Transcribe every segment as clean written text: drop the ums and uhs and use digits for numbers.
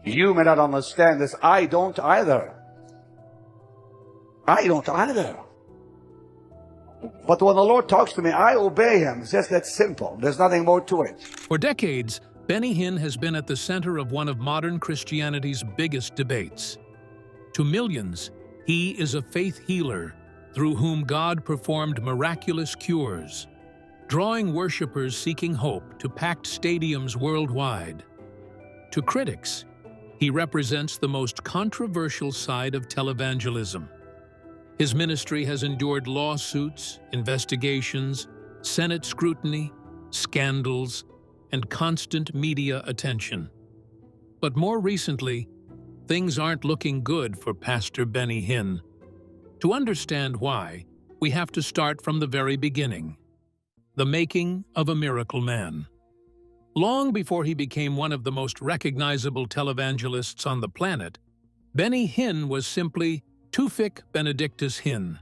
You may not understand this. I don't either. I don't either. But when the Lord talks to me, I obey Him. It's just that simple. There's nothing more to it. For decades, Benny Hinn has been at the center of one of modern Christianity's biggest debates. To millions, he is a faith healer through whom God performed miraculous cures, drawing worshipers seeking hope to packed stadiums worldwide. To critics, he represents the most controversial side of televangelism. His ministry has endured lawsuits, investigations, Senate scrutiny, scandals, and constant media attention. But more recently, things aren't looking good for Pastor Benny Hinn. To understand why, we have to start from the very beginning. The making of a miracle man. Long before he became one of the most recognizable televangelists on the planet, Benny Hinn was simply Tufik Benedictus Hinn,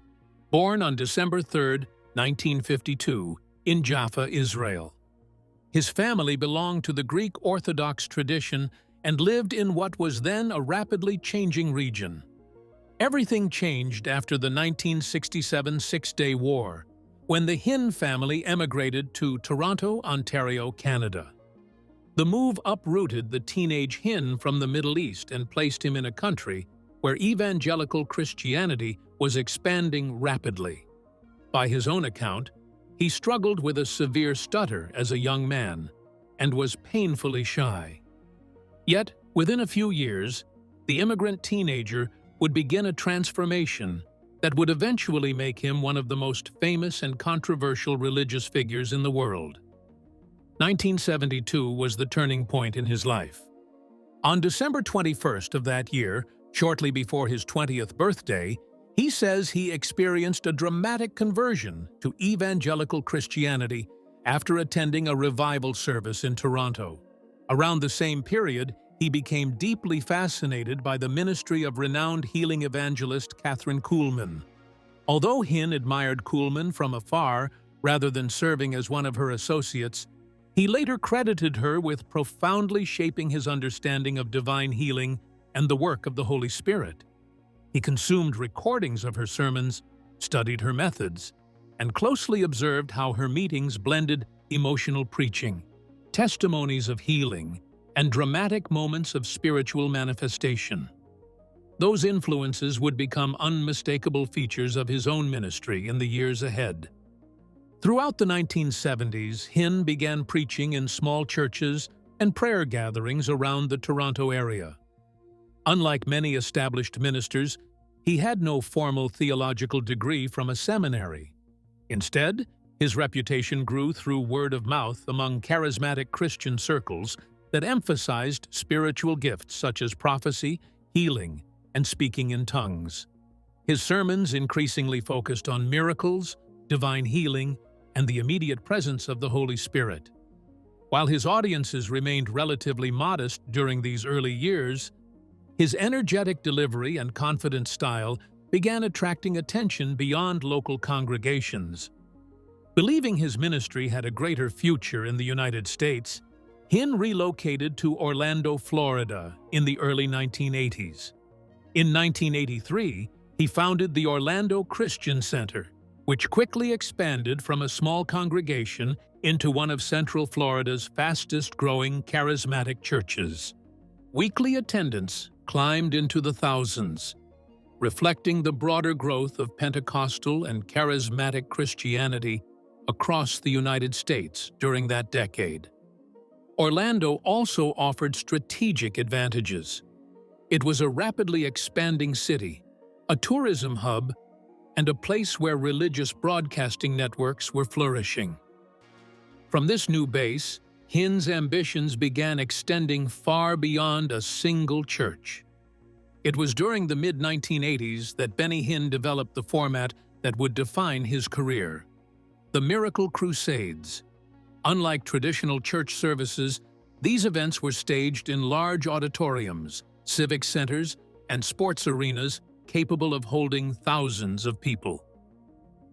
born on December 3, 1952, in Jaffa, Israel. His family belonged to the Greek Orthodox tradition and lived in what was then a rapidly changing region. Everything changed after the 1967 Six-Day War, when the Hinn family emigrated to Toronto, Ontario, Canada. The move uprooted the teenage Hinn from the Middle East and placed him in a country where evangelical Christianity was expanding rapidly. By his own account, he struggled with a severe stutter as a young man and was painfully shy. Yet, within a few years, the immigrant teenager would begin a transformation that would eventually make him one of the most famous and controversial religious figures in the world. 1972 was the turning point in his life. On December 21st of that year, shortly before his 20th birthday, he says he experienced a dramatic conversion to evangelical Christianity after attending a revival service in Toronto. Around the same period, he became deeply fascinated by the ministry of renowned healing evangelist Catherine Kuhlman. Although Hinn admired Kuhlman from afar rather than serving as one of her associates, he later credited her with profoundly shaping his understanding of divine healing and the work of the Holy Spirit. He consumed recordings of her sermons, studied her methods, and closely observed how her meetings blended emotional preaching, testimonies of healing, and dramatic moments of spiritual manifestation. Those influences would become unmistakable features of his own ministry in the years ahead. Throughout the 1970s, Hinn began preaching in small churches and prayer gatherings around the Toronto area. Unlike many established ministers, he had no formal theological degree from a seminary. Instead, his reputation grew through word of mouth among charismatic Christian circles that emphasized spiritual gifts such as prophecy, healing, and speaking in tongues. His sermons increasingly focused on miracles, divine healing, and the immediate presence of the Holy Spirit. While his audiences remained relatively modest during these early years, his energetic delivery and confident style began attracting attention beyond local congregations. Believing his ministry had a greater future in the United States, Hinn relocated to Orlando, Florida in the early 1980s. In 1983, he founded the Orlando Christian Center, which quickly expanded from a small congregation into one of Central Florida's fastest-growing charismatic churches. Weekly attendance climbed into the thousands, reflecting the broader growth of Pentecostal and charismatic Christianity across the United States during that decade. Orlando also offered strategic advantages. It was a rapidly expanding city, a tourism hub, and a place where religious broadcasting networks were flourishing. From this new base, Hinn's ambitions began extending far beyond a single church. It was during the mid-1980s that Benny Hinn developed the format that would define his career: the Miracle Crusades. Unlike traditional church services, these events were staged in large auditoriums, civic centers, and sports arenas capable of holding thousands of people.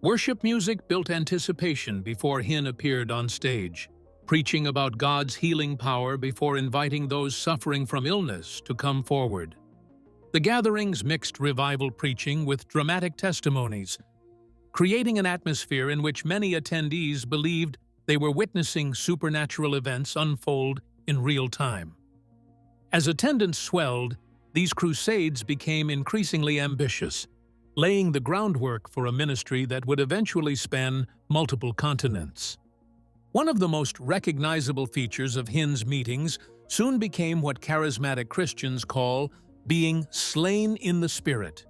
Worship music built anticipation before Hinn appeared on stage, preaching about God's healing power before inviting those suffering from illness to come forward. The gatherings mixed revival preaching with dramatic testimonies, creating an atmosphere in which many attendees believed they were witnessing supernatural events unfold in real time. As attendance swelled, these crusades became increasingly ambitious, laying the groundwork for a ministry that would eventually span multiple continents. One of the most recognizable features of Hinn's meetings soon became what charismatic Christians call being slain in the Spirit.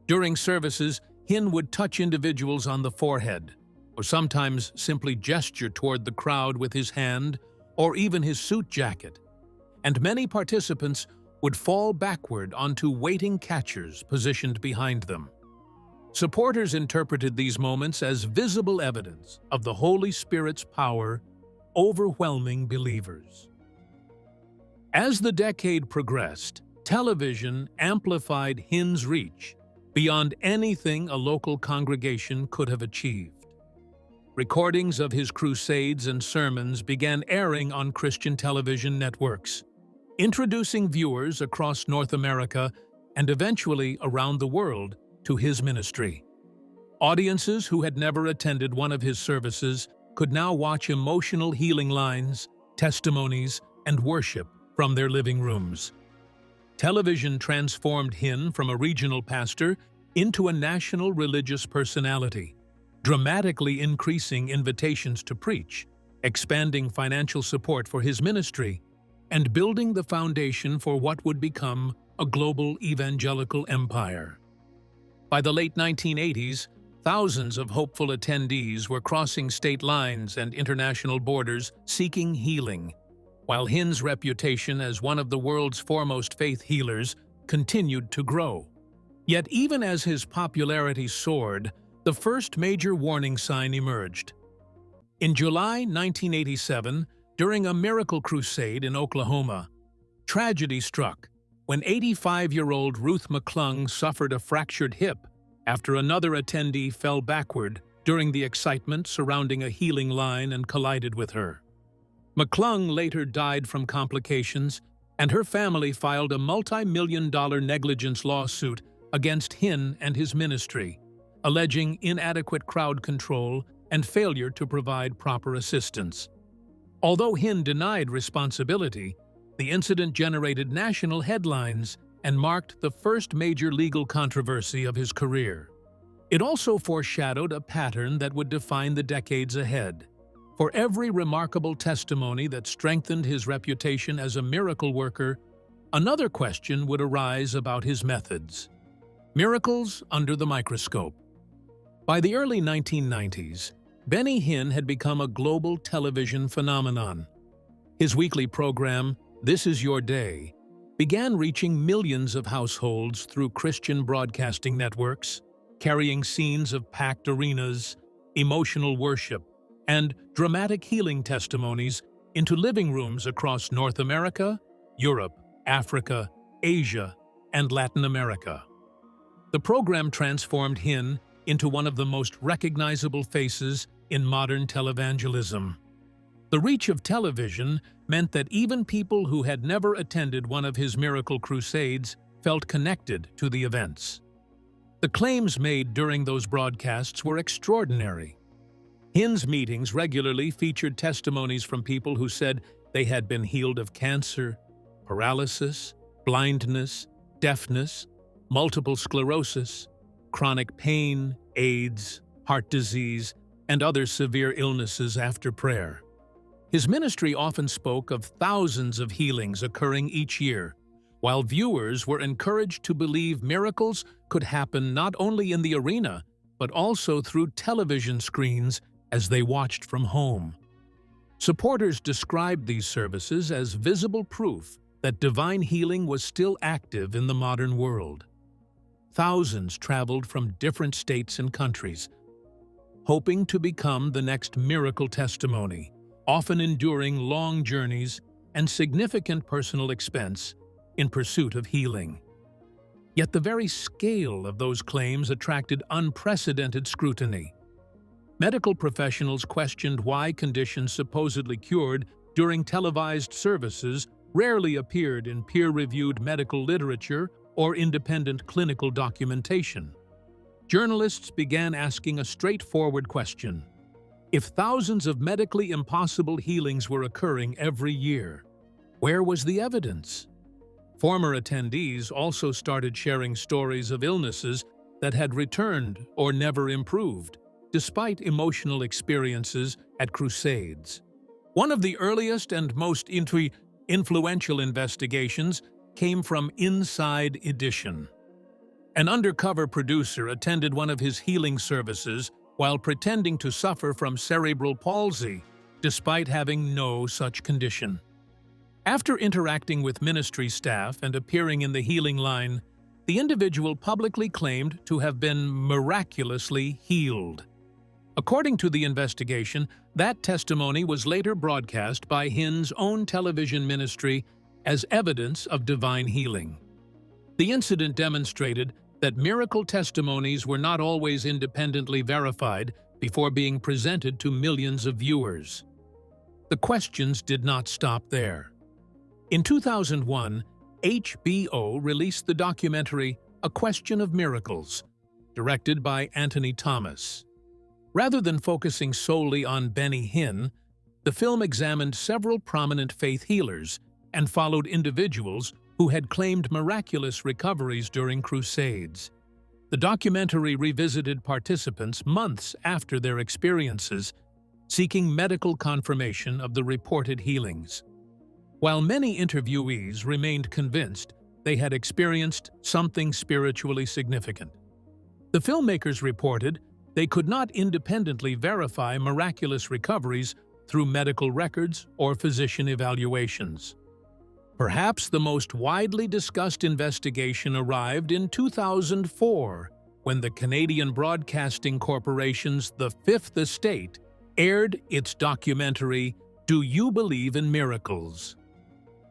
During services, Hinn would touch individuals on the forehead, or sometimes simply gesture toward the crowd with his hand or even his suit jacket, and many participants would fall backward onto waiting catchers positioned behind them. Supporters interpreted these moments as visible evidence of the Holy Spirit's power overwhelming believers. As the decade progressed, television amplified Hinn's reach beyond anything a local congregation could have achieved. Recordings of his crusades and sermons began airing on Christian television networks, introducing viewers across North America and eventually around the world to his ministry. Audiences who had never attended one of his services could now watch emotional healing lines, testimonies, and worship from their living rooms. Television transformed Hinn from a regional pastor into a national religious personality, dramatically increasing invitations to preach, expanding financial support for his ministry, and building the foundation for what would become a global evangelical empire. By the late 1980s, thousands of hopeful attendees were crossing state lines and international borders seeking healing, while Hinn's reputation as one of the world's foremost faith healers continued to grow. Yet even as his popularity soared, the first major warning sign emerged. In July 1987, during a miracle crusade in Oklahoma, tragedy struck when 85-year-old Ruth McClung suffered a fractured hip after another attendee fell backward during the excitement surrounding a healing line and collided with her. McClung later died from complications, and her family filed a multi-million-dollar negligence lawsuit against Hinn and his ministry, alleging inadequate crowd control and failure to provide proper assistance. Although Hinn denied responsibility, the incident generated national headlines and marked the first major legal controversy of his career. It also foreshadowed a pattern that would define the decades ahead. For every remarkable testimony that strengthened his reputation as a miracle worker, another question would arise about his methods. Miracles under the microscope. By the early 1990s, Benny Hinn had become a global television phenomenon. His weekly program, This Is Your Day, began reaching millions of households through Christian broadcasting networks, carrying scenes of packed arenas, emotional worship, and dramatic healing testimonies into living rooms across North America, Europe, Africa, Asia, and Latin America. The program transformed Hinn into one of the most recognizable faces in modern televangelism. The reach of television meant that even people who had never attended one of his miracle crusades felt connected to the events. The claims made during those broadcasts were extraordinary. Hinn's meetings regularly featured testimonies from people who said they had been healed of cancer, paralysis, blindness, deafness, multiple sclerosis, chronic pain, AIDS, heart disease, and other severe illnesses after prayer. His ministry often spoke of thousands of healings occurring each year, while viewers were encouraged to believe miracles could happen not only in the arena, but also through television screens as they watched from home. Supporters described these services as visible proof that divine healing was still active in the modern world. Thousands traveled from different states and countries, hoping to become the next miracle testimony, often enduring long journeys and significant personal expense in pursuit of healing. Yet the very scale of those claims attracted unprecedented scrutiny. medical professionals questioned why conditions supposedly cured during televised services rarely appeared in peer-reviewed medical literature or independent clinical documentation. Journalists began asking a straightforward question. If thousands of medically impossible healings were occurring every year, where was the evidence? Former attendees also started sharing stories of illnesses that had returned or never improved, despite emotional experiences at crusades. One of the earliest and most influential investigations came from Inside Edition. An undercover producer attended one of his healing services while pretending to suffer from cerebral palsy, despite having no such condition. After interacting with ministry staff and appearing in the healing line, the individual publicly claimed to have been miraculously healed. According to the investigation, that testimony was later broadcast by Hinn's own television ministry as evidence of divine healing. The incident demonstrated that miracle testimonies were not always independently verified before being presented to millions of viewers. The questions did not stop there. In 2001, HBO released the documentary A Question of Miracles, directed by Anthony Thomas. Rather than focusing solely on Benny Hinn, the film examined several prominent faith healers and followed individuals who had claimed miraculous recoveries during crusades. The documentary revisited participants months after their experiences, seeking medical confirmation of the reported healings. While many interviewees remained convinced they had experienced something spiritually significant, the filmmakers reported they could not independently verify miraculous recoveries through medical records or physician evaluations. Perhaps the most widely discussed investigation arrived in 2004, when the Canadian Broadcasting Corporation's The Fifth Estate aired its documentary, Do You Believe in Miracles?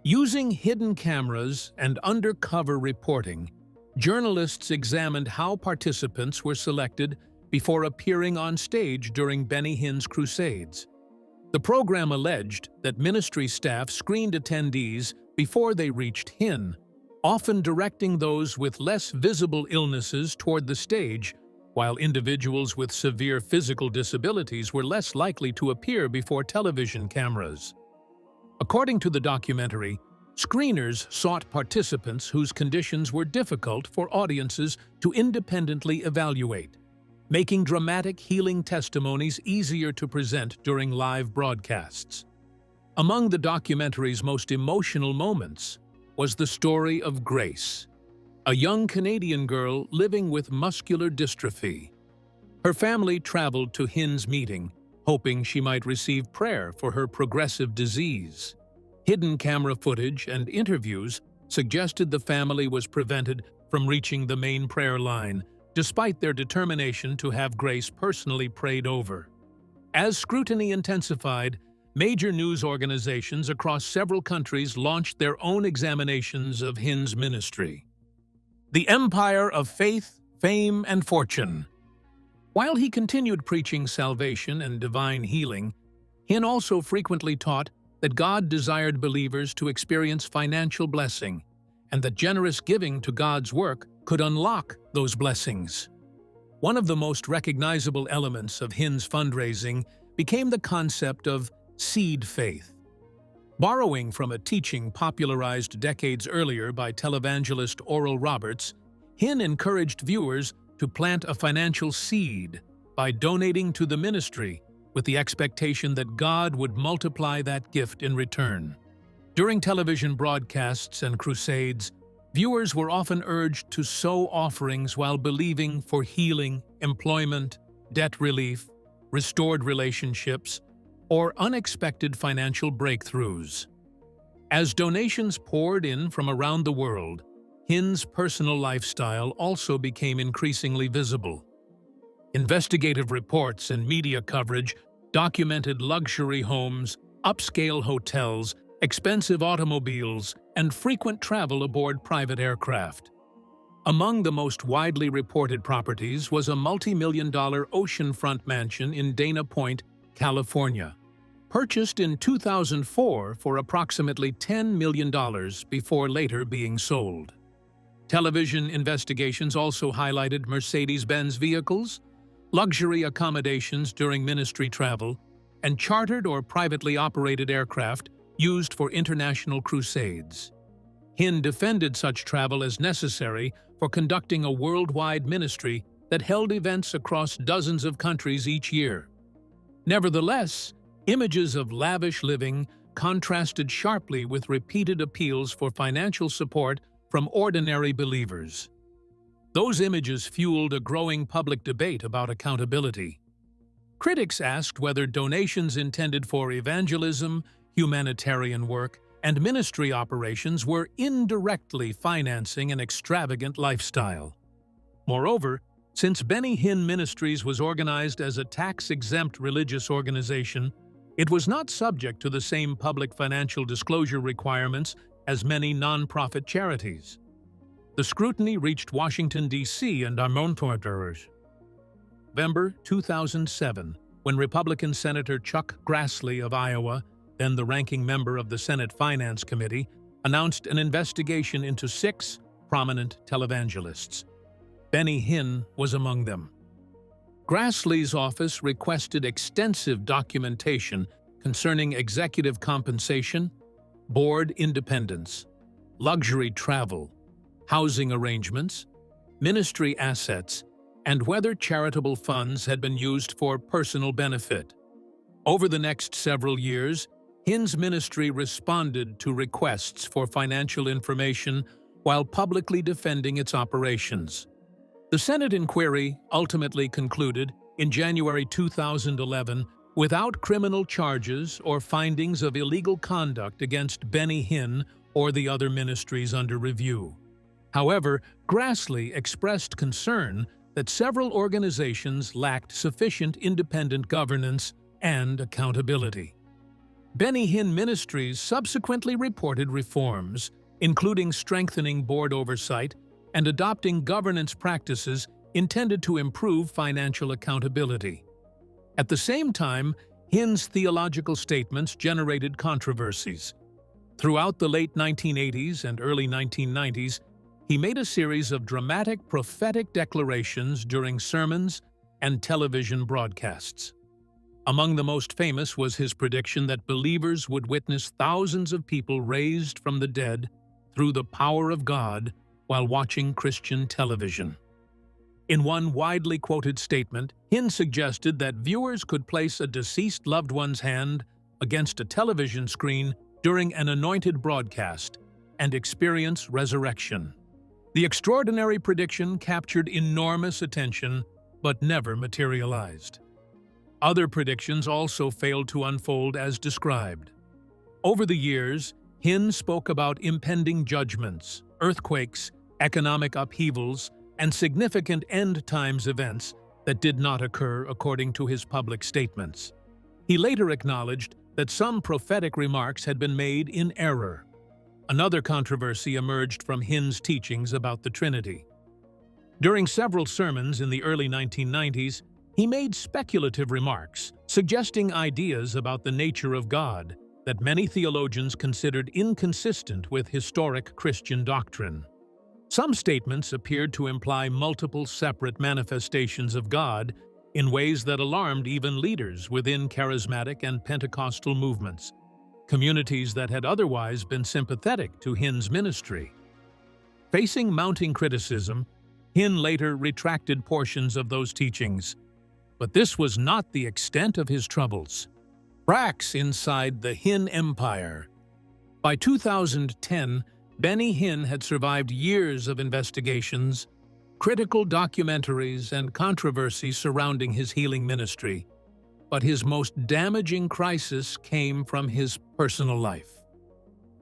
Using hidden cameras and undercover reporting, journalists examined how participants were selected before appearing on stage during Benny Hinn's crusades. The program alleged that ministry staff screened attendees before they reached Hinn, often directing those with less visible illnesses toward the stage, while individuals with severe physical disabilities were less likely to appear before television cameras. According to the documentary, screeners sought participants whose conditions were difficult for audiences to independently evaluate, making dramatic healing testimonies easier to present during live broadcasts. Among the documentary's most emotional moments was the story of Grace, a young Canadian girl living with muscular dystrophy. Her family traveled to Hinn's meeting, hoping she might receive prayer for her progressive disease. Hidden camera footage and interviews suggested the family was prevented from reaching the main prayer line, despite their determination to have Grace personally prayed over. As scrutiny intensified, major news organizations across several countries launched their own examinations of Hinn's ministry. The Empire of Faith, Fame, and Fortune. While he continued preaching salvation and divine healing, Hinn also frequently taught that God desired believers to experience financial blessing, and that generous giving to God's work could unlock those blessings. One of the most recognizable elements of Hinn's fundraising became the concept of seed faith. Borrowing from a teaching popularized decades earlier by televangelist Oral Roberts, Hinn encouraged viewers to plant a financial seed by donating to the ministry with the expectation that God would multiply that gift in return. During television broadcasts and crusades, viewers were often urged to sow offerings while believing for healing, employment, debt relief, restored relationships, or unexpected financial breakthroughs. As donations poured in from around the world, Hinn's personal lifestyle also became increasingly visible. Investigative reports and media coverage documented luxury homes, upscale hotels, expensive automobiles, and frequent travel aboard private aircraft. Among the most widely reported properties was a multi-million-dollar oceanfront mansion in Dana Point, California, purchased in 2004 for approximately $10 million before later being sold. Television investigations also highlighted Mercedes-Benz vehicles, luxury accommodations during ministry travel, and chartered or privately operated aircraft used for international crusades. Hinn defended such travel as necessary for conducting a worldwide ministry that held events across dozens of countries each year. Nevertheless, images of lavish living contrasted sharply with repeated appeals for financial support from ordinary believers. Those images fueled a growing public debate about accountability. Critics asked whether donations intended for evangelism, humanitarian work, and ministry operations were indirectly financing an extravagant lifestyle. Moreover, since Benny Hinn Ministries was organized as a tax-exempt religious organization, it was not subject to the same public financial disclosure requirements as many nonprofit charities. The scrutiny reached Washington, D.C. and November 2007, when Republican Senator Chuck Grassley of Iowa, then the ranking member of the Senate Finance Committee, announced an investigation into 6 prominent televangelists. Benny Hinn was among them. Grassley's office requested extensive documentation concerning executive compensation, board independence, luxury travel, housing arrangements, ministry assets, and whether charitable funds had been used for personal benefit. Over the next several years, Hinn's ministry responded to requests for financial information while publicly defending its operations. The Senate inquiry ultimately concluded in January 2011 without criminal charges or findings of illegal conduct against Benny Hinn or the other ministries under review. However, Grassley expressed concern that several organizations lacked sufficient independent governance and accountability. Benny Hinn Ministries subsequently reported reforms, including strengthening board oversight and adopting governance practices intended to improve financial accountability. At the same time, Hinn's theological statements generated controversies. Throughout the late 1980s and early 1990s, he made a series of dramatic prophetic declarations during sermons and television broadcasts. Among the most famous was his prediction that believers would witness thousands of people raised from the dead through the power of God while watching Christian television. In one widely quoted statement, Hinn suggested that viewers could place a deceased loved one's hand against a television screen during an anointed broadcast and experience resurrection. The extraordinary prediction captured enormous attention but never materialized. Other predictions also failed to unfold as described. Over the years, Hinn spoke about impending judgments, earthquakes, economic upheavals, and significant end-times events that did not occur according to his public statements. He later acknowledged that some prophetic remarks had been made in error. Another controversy emerged from Hinn's teachings about the Trinity. During several sermons in the early 1990s, he made speculative remarks, suggesting ideas about the nature of God that many theologians considered inconsistent with historic Christian doctrine. Some statements appeared to imply multiple separate manifestations of God in ways that alarmed even leaders within charismatic and Pentecostal movements, communities that had otherwise been sympathetic to Hinn's ministry. Facing mounting criticism, Hinn later retracted portions of those teachings. But this was not the extent of his troubles. Cracks inside the Hinn empire. By 2010, Benny Hinn had survived years of investigations, critical documentaries, and controversy surrounding his healing ministry. But his most damaging crisis came from his personal life.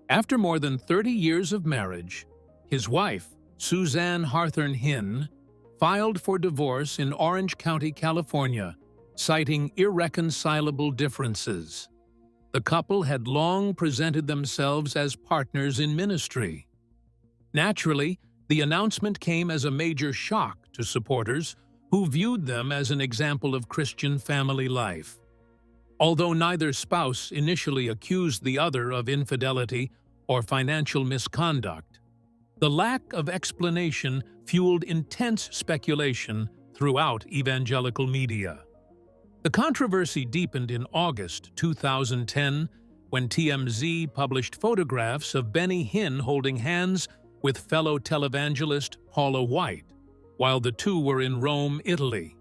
After more than 30 years of marriage, his wife, Suzanne Harthorne Hinn, filed for divorce in Orange County, California, citing irreconcilable differences. The couple had long presented themselves as partners in ministry. Naturally, The announcement came as a major shock to supporters who viewed them as an example of Christian family life. Although neither spouse initially accused the other of infidelity or financial misconduct, the lack of explanation fueled intense speculation throughout evangelical media. The controversy deepened in August 2010 when TMZ published photographs of Benny Hinn holding hands with fellow televangelist Paula White, while the two were in Rome, Italy.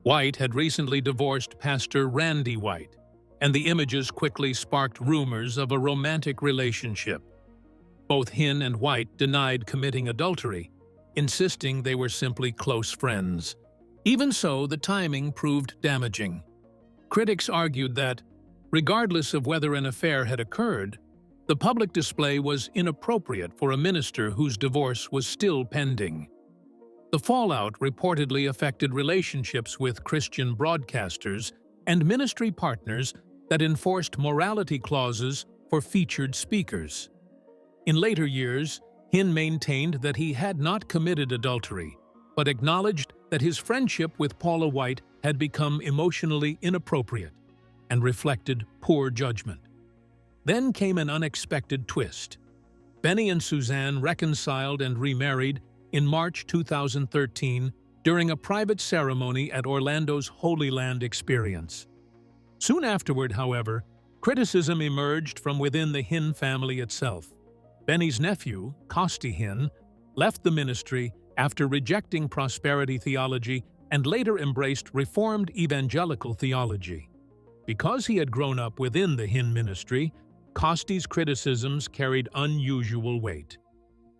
White had recently divorced Pastor Randy White, and the images quickly sparked rumors of a romantic relationship. Both Hinn and White denied committing adultery, insisting they were simply close friends. Even so, the timing proved damaging. Critics argued that, regardless of whether an affair had occurred, the public display was inappropriate for a minister whose divorce was still pending. The fallout reportedly affected relationships with Christian broadcasters and ministry partners that enforced morality clauses for featured speakers. In later years, Hinn maintained that he had not committed adultery, but acknowledged that his friendship with Paula White had become emotionally inappropriate and reflected poor judgment. Then came an unexpected twist. Benny and Suzanne reconciled and remarried in March 2013 during a private ceremony at Orlando's Holy Land Experience. Soon afterward, however, criticism emerged from within the Hinn family itself. Benny's nephew, Costi Hinn, left the ministry after rejecting prosperity theology and later embraced Reformed evangelical theology. Because he had grown up within the Hinn ministry, Costi's criticisms carried unusual weight.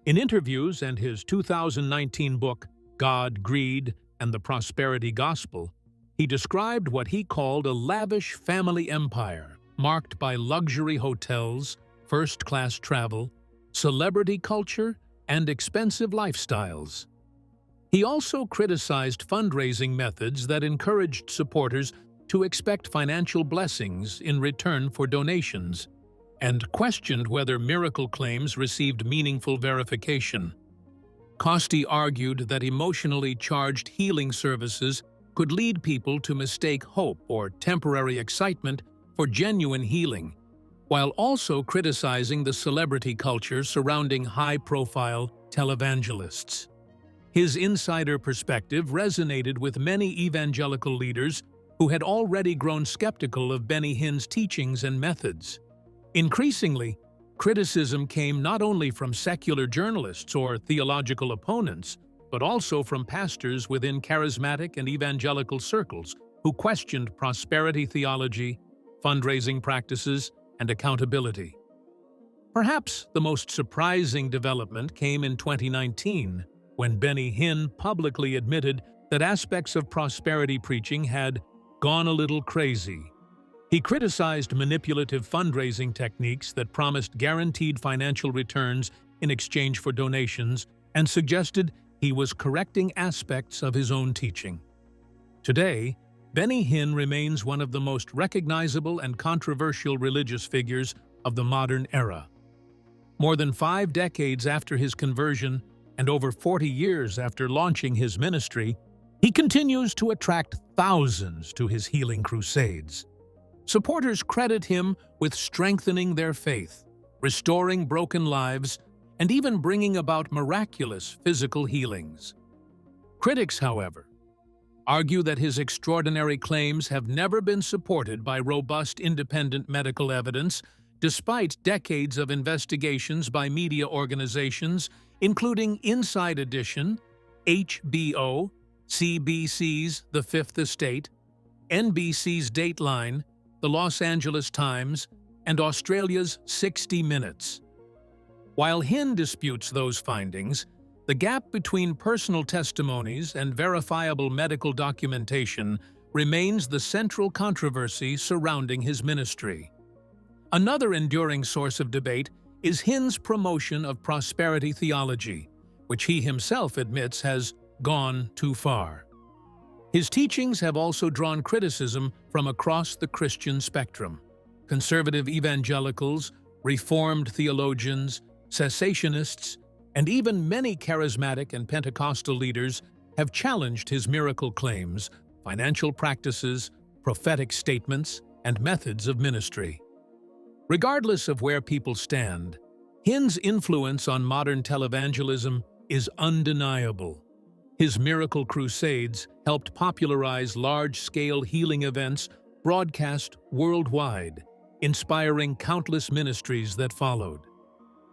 In interviews and his 2019 book, God, Greed, and the Prosperity Gospel, he described what he called a lavish family empire, marked by luxury hotels, first-class travel, celebrity culture, and expensive lifestyles. He also criticized fundraising methods that encouraged supporters to expect financial blessings in return for donations, and questioned whether miracle claims received meaningful verification. Costi argued that emotionally charged healing services could lead people to mistake hope or temporary excitement for genuine healing, while also criticizing the celebrity culture surrounding high-profile televangelists. His insider perspective resonated with many evangelical leaders who had already grown skeptical of Benny Hinn's teachings and methods. Increasingly, criticism came not only from secular journalists or theological opponents, but also from pastors within charismatic and evangelical circles who questioned prosperity theology, fundraising practices, and accountability. Perhaps the most surprising development came in 2019, when Benny Hinn publicly admitted that aspects of prosperity preaching had gone a little crazy. He criticized manipulative fundraising techniques that promised guaranteed financial returns in exchange for donations and suggested he was correcting aspects of his own teaching. Today, Benny Hinn remains one of the most recognizable and controversial religious figures of the modern era. More than 5 decades after his conversion and over 40 years after launching his ministry, he continues to attract thousands to his healing crusades. Supporters credit him with strengthening their faith, restoring broken lives, and even bringing about miraculous physical healings. Critics, however, argue that his extraordinary claims have never been supported by robust independent medical evidence, despite decades of investigations by media organizations, including Inside Edition, HBO, CBC's The Fifth Estate, NBC's Dateline, The Los Angeles Times, and Australia's 60 Minutes. While Hinn disputes those findings, the gap between personal testimonies and verifiable medical documentation remains the central controversy surrounding his ministry. Another enduring source of debate is Hinn's promotion of prosperity theology, which he himself admits has gone too far. His teachings have also drawn criticism from across the Christian spectrum. Conservative evangelicals, Reformed theologians, cessationists, and even many charismatic and Pentecostal leaders have challenged his miracle claims, financial practices, prophetic statements, and methods of ministry. Regardless of where people stand, Hinn's influence on modern televangelism is undeniable. His miracle crusades helped popularize large-scale healing events broadcast worldwide, inspiring countless ministries that followed.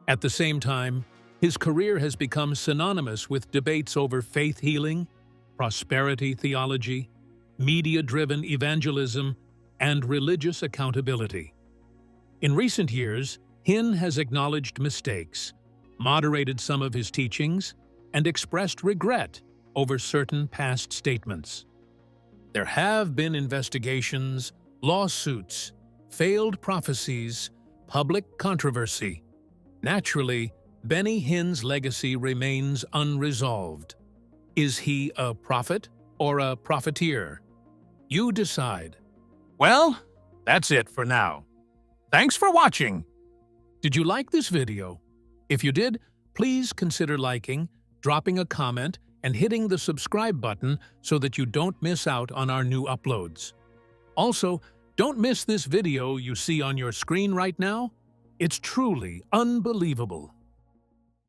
At the same time, his career has become synonymous with debates over faith healing, prosperity theology, media-driven evangelism, and religious accountability. In recent years, Hinn has acknowledged mistakes, moderated some of his teachings, and expressed regret over certain past statements. There have been investigations, lawsuits, failed prophecies, public controversy. Naturally, Benny Hinn's legacy remains unresolved. Is he a prophet or a profiteer? You decide. Well, that's it for now. Thanks for watching. Did you like this video? If you did, please consider liking, dropping a comment, and hitting the subscribe button so that you don't miss out on our new uploads. Also, don't miss this video you see on your screen right now. It's truly unbelievable.